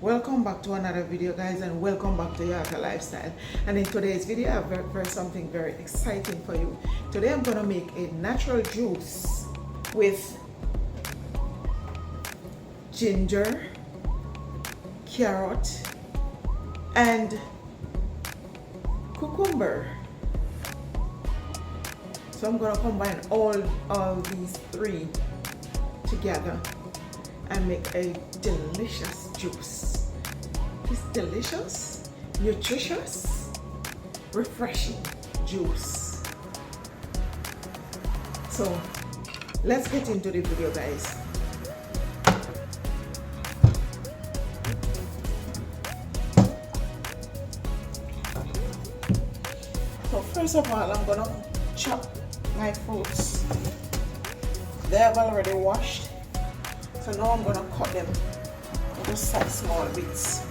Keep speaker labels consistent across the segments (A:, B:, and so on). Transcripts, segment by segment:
A: Welcome back to another video, guys, and welcome back to Yah-tah Lifestyle. And in today's video I have something very exciting for you. Today I'm going to make a natural juice with ginger, carrot and cucumber. So I'm going to combine all these three together and make a delicious juice. It's delicious, nutritious, refreshing juice. So let's get into the video, guys. So first of all, I'm gonna chop my fruits. They have already washed. So now I'm going to cut them into such small bits.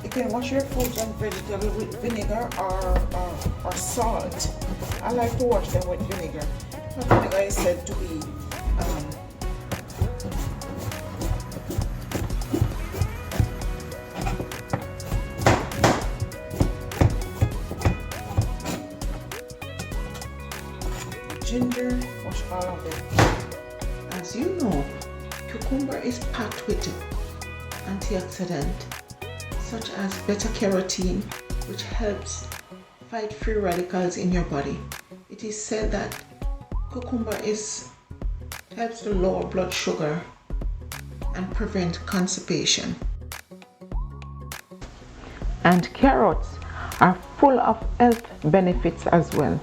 A: You can wash your fruits and vegetables with vinegar or salt. I like to wash them with vinegar. So vinegar is said to be ginger, wash all of them. As you know, cucumber is packed with antioxidants such as beta-carotene, which helps fight free radicals in your body. It is said that cucumber helps to lower blood sugar and prevent constipation.
B: And carrots are full of health benefits as well,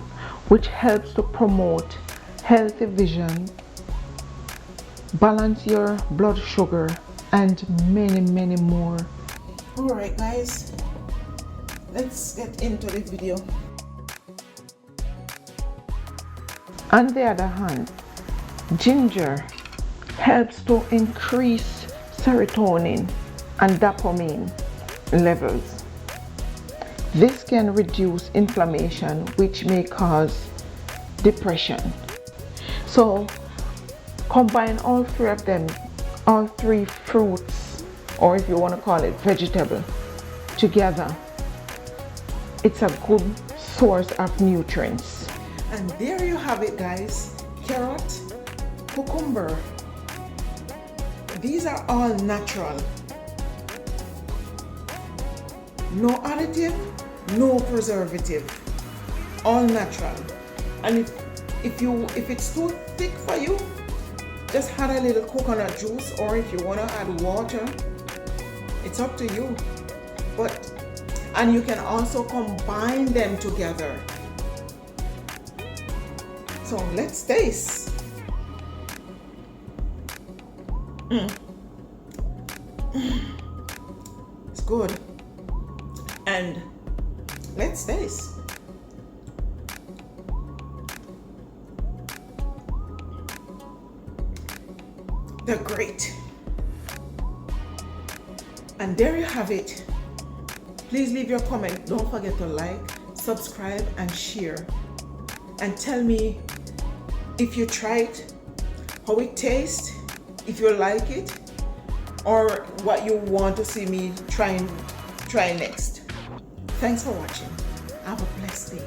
B: which helps to promote healthy vision, balance your blood sugar, and many more.
A: Alright guys, let's get into the video.
B: On the other hand, ginger helps to increase serotonin and dopamine levels. This can reduce inflammation, which may cause depression. So combine all three of them, all three fruits, or if you want to call it vegetable, together. It's a good source of nutrients.
A: And there you have it, guys. Carrot, cucumber. These are all natural. No additive, no preservative, all natural. And if it's too thick for you, just add a little coconut juice, or if you want to add water, it's up to you. And you can also combine them together. So let's taste. It's good. And let's taste. They're great. And there you have it. Please leave your comment. Don't forget to like, subscribe, and share. And tell me if you try it, how it tastes, if you like it, or what you want to see me try next. Thanks for watching. Have a blessed day.